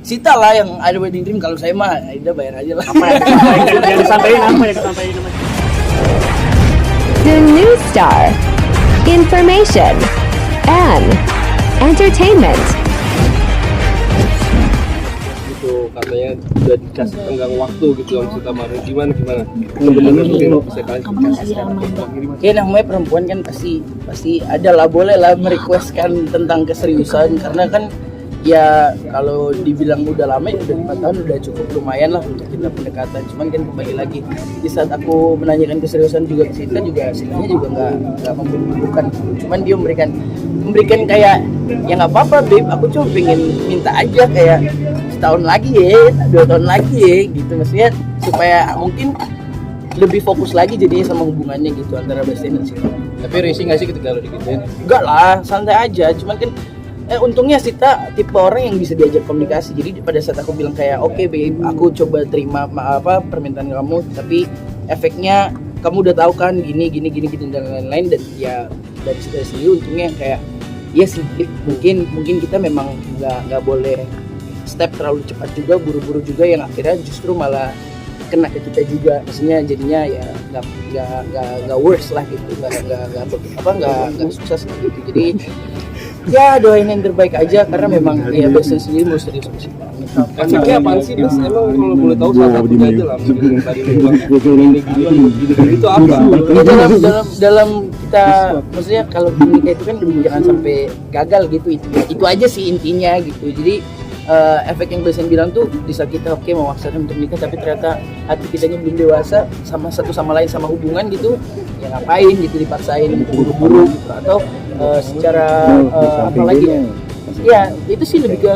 Sita lah yang ada wedding dream. Kalau saya mah udah bayar aja lah. Apa yang disampaikan The New Star. Information and entertainment. Gitu katanya udah dikasih tenggang waktu gitu sama Sita Marin. Gimana? Sebenarnya mungkin bisa kalian. Ya namanya perempuan kan pasti ada lah, boleh lah merequestkan tentang keseriusan, karena kan ya kalau dibilang udah lama ya udah 5 tahun udah cukup lumayan lah untuk kita pendekatan. Cuman kan kembali lagi di saat aku menanyakan keseriusan juga ke Sita juga Sitanya juga nggak memburu-burukan. Cuman dia memberikan kayak ya nggak apa-apa babe, aku cuma pengen minta aja kayak setahun lagi ya, 2 tahun lagi ya gitu, maksudnya supaya mungkin lebih fokus lagi jadinya sama hubungannya gitu antara Bastian dan Sita. Tapi risih nggak sih ketika lo digituin? Enggak lah, santai aja. Cuman kan untungnya Sita tipe orang yang bisa diajak komunikasi. Jadi pada saat aku bilang kayak oke babe, aku coba terima permintaan kamu, tapi efeknya kamu udah tahu kan gini dan lain-lain, dan ya dari Sita sendiri untungnya kayak ya sih mungkin kita memang nggak boleh step terlalu cepat juga, buru-buru juga yang akhirnya justru malah kena ke kita juga, maksudnya jadinya ya nggak worse lah gitu, nggak sukses gitu. Jadi ya doain yang terbaik aja, karena memang ya Bastian sendiri mau serius sih. Efeknya apaan sih Bas? Emang kalau boleh tahu salah satunya aja lah, mungkin yang tadi gini itu apa? Ya dalam kita, maksudnya kalau menikah itu kan jangan sampai gagal gitu, itu aja sih intinya gitu. Jadi efek yang Bastian bilang tuh di saat kita mewaksakan untuk nikah tapi ternyata hati kitanya belum dewasa sama satu sama lain sama hubungan gitu, ya ngapain gitu dipaksain buru-buru gitu, atau secara apa lagi ya itu sih lebih ke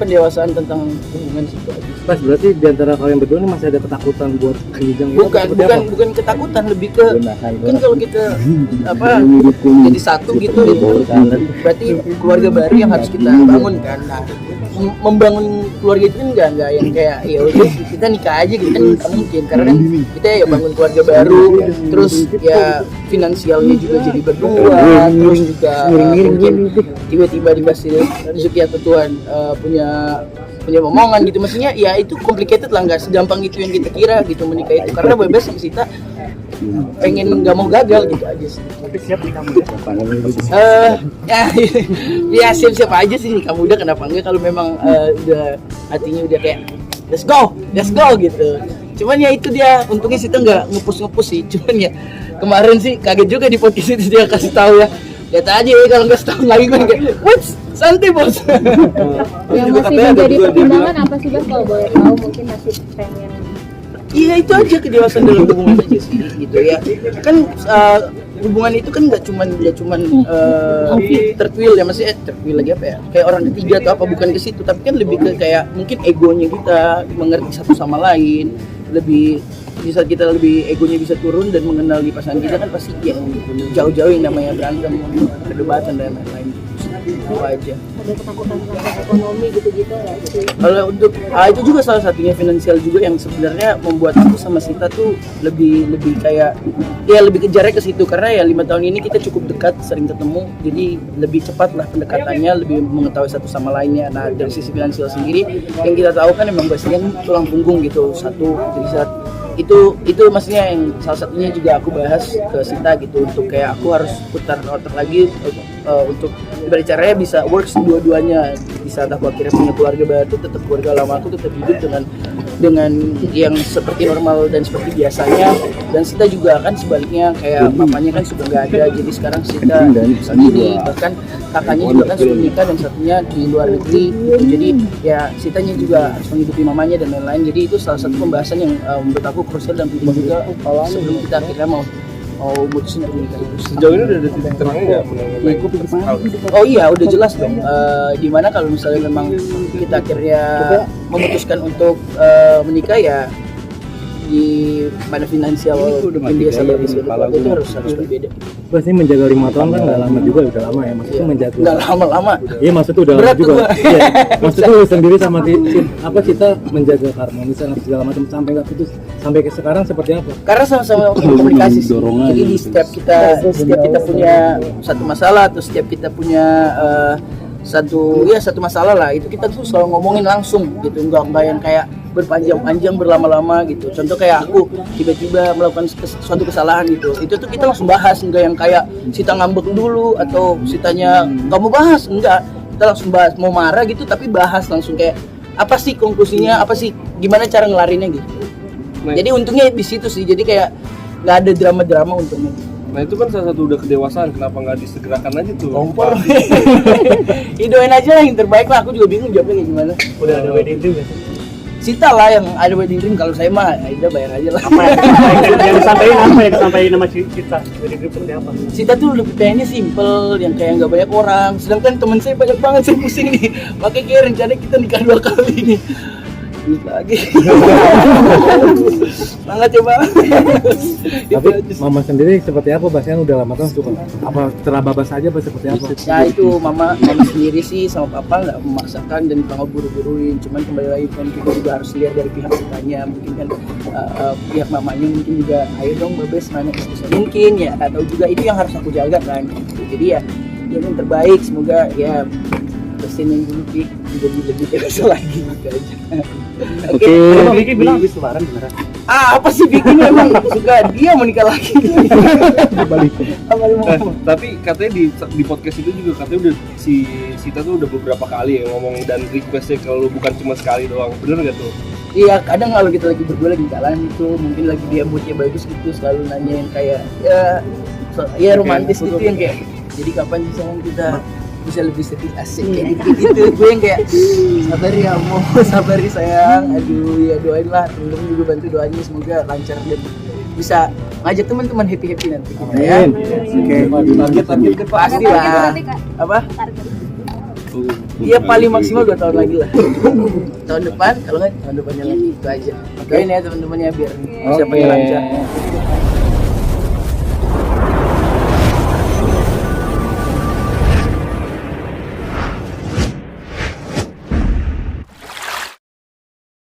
pendewasaan tentang hubungan sih. Mas, berarti di antara kalian berdua ini masih ada ketakutan buat jenjang? Bukan ketakutan, lebih ke kan kalau kita jadi satu gitu berarti keluarga baru yang harus kita bangun kan. Nah, membangun keluarga itu kan enggak yang kayak ya udah kita nikah aja gitu kan nggak mungkin, karena kan kita ya bangun keluarga baru, terus ya finansialnya juga jadi berdua, terus juga mungkin tiba-tiba dikasih rezeki atau Tuhan punya omongan gitu, maksudnya ya itu complicated lah, nggak segampang itu yang kita kira gitu menikah itu, karena bebas sama Sita pengen nggak mau gagal gitu aja sih. Tapi siap nikah muda? Ya siap aja sih nikah muda, kenapa enggak kalau memang udah hatinya udah kayak let's go gitu. Cuman ya itu dia untungnya Sita nggak ngepus sih, cuman ya kemarin sih kaget juga di podcast itu dia kasih tahu ya, lihat aja ya kalau nggak setahun lagi gue kayak what's santai bos. Yang masih menjadi pertimbangan apa sih Bas, kalau boleh tahu? Mungkin masih pengen. Iya itu aja, kedewasaan dalam hubungan aja sih gitu ya. Kan hubungan itu kan nggak cuman tertwil ya, masih tertwil lagi apa ya? Kayak orang ketiga atau apa, bukan ke situ, tapi kan lebih ke kayak mungkin egonya kita mengerti satu sama lain, lebih bisa kita lebih egonya bisa turun dan mengenal di pasangan kita kan pasti ya jauh-jauh yang namanya berantem, perdebatan dan lain-lain. Itu aja. Ada ketakutan tentang ekonomi gitu-gitu nggak sih? Kalau untuk itu juga salah satunya finansial juga yang sebenarnya membuat aku sama Sita tuh lebih kayak ya lebih kejarnya ke situ, karena ya 5 tahun ini kita cukup dekat, sering ketemu, jadi lebih cepat lah pendekatannya, lebih mengetahui satu sama lainnya. Nah dari sisi finansial sendiri yang kita tahu kan emang Bastian tulang punggung gitu satu, jadi saat itu maksudnya yang salah satunya juga aku bahas ke Sita gitu, untuk kayak aku harus putar otak lagi untuk ibarat caranya bisa works dua-duanya. Di saat aku akhirnya punya keluarga baru, tetap keluarga lama aku tetap hidup dengan yang seperti normal dan seperti biasanya, dan Sita juga kan sebaliknya kayak papanya kan sudah nggak ada, jadi sekarang Sita sendiri, bahkan kakaknya juga kan sudah nikah dan satunya di luar negeri gitu. Jadi ya Sitanya juga harus menghidupi mamanya dan lain-lain, jadi itu salah satu pembahasan yang menurut aku krusial dan penting juga sebelum kita akhirnya mau mutusin untuk nikah itu. Sejauh ini udah ada titik terangnya nggak mengenai? Oh iya udah jelas dong. Dimana kalau misalnya memang kita akhirnya memutuskan untuk menikah ya di mana finansial mungkin dia sama istri itu harus berbeda. Mas, ini menjaga 5 tahun kan nggak lama juga, udah lama ya maksudnya menjaga. Nggak lama. Iya maksudnya udah lama juga. Iya. Maksudnya lu sendiri sama kita menjaga harmonisan segala macam sampai nggak putus sampai ke sekarang seperti apa? Karena sama-sama komunikasi sih. Jadi di setiap kita punya satu masalah atau setiap kita punya satu masalah lah, itu kita tuh selalu ngomongin langsung gitu, nggak yang kayak berpanjang-panjang berlama-lama gitu. Contoh kayak aku tiba-tiba melakukan suatu kesalahan gitu, itu tuh kita langsung bahas, nggak yang kayak Sita ngambek dulu atau Sitanya nggak mau bahas, enggak, kita langsung bahas. Mau marah gitu tapi bahas langsung, kayak apa sih konklusinya, apa sih, gimana cara ngelarinnya gitu. Nah, Jadi untungnya di situ sih, jadi kayak nggak ada drama-drama untungnya. nah itu kan salah satu udah kedewasaan, kenapa nggak disegerakan aja tuh? Kompor. Idoin aja lah yang terbaik lah, aku juga bingung jawabnya kayak gimana. Udah ada wedding dream gak sih? Sita lah yang ada wedding dream, kalau saya mah Aida bayar aja lah. Yang disampaikan sama Cita? Wedding dream seperti apa? Sita tuh lebih pengennya simple, yang kayak nggak banyak orang. Sedangkan temen saya banyak banget, saya pusing nih. Makanya kayak rencana kita nikah 2 kali nih. Duit lagi. Semangat coba. Tapi mama sendiri seperti apa? Bahkan udah lama kan suka apa terabas aja apa seperti apa? Ya itu mama sendiri sih sama papa nggak memaksakan dan nggak buru-buruin. Cuman kembali lagi kan kita juga harus lihat dari pihak Sitanya, mungkin kan pihak mamanya mungkin juga, ayo dong Babes mana bisa mungkin ya, nggak tahu juga, itu yang harus aku jaga kan. Jadi ya yang terbaik, semoga ya kesini dulu Pik, jadi lebih dewasa lagi gitu aja. Oke. Bang Vicky bilang habis lebaran beneran. Apa sih bikin memang suka dia mau nikah lagi. Balik. Tapi katanya di podcast itu juga katanya udah si Sita tuh udah beberapa kali ya ngomong dan requestnya kalau bukan cuma sekali doang, bener nggak tuh? Iya, kadang kalau kita lagi berdua lagi jalan itu, mungkin lagi dia moodnya bagus gitu, selalu nanya yang kayak ya romantis gitu, yang kayak jadi kapan sih sayang kita bisa lebih sedih, asik kayak gitu. Gue yang kayak sabar ya mau, sabar ya sayang, aduh ya doain lah, temen juga bantu doanya semoga lancar dan bisa ngajak teman-teman happy nanti kita ya. Oke. Target pasti lah. Apa? Iya paling maksimal 2 tahun lagi lah. Tahun depan, kalau nggak tahun depannya lagi, itu aja. Doain ya teman-temannya biar bisa pengen lancar.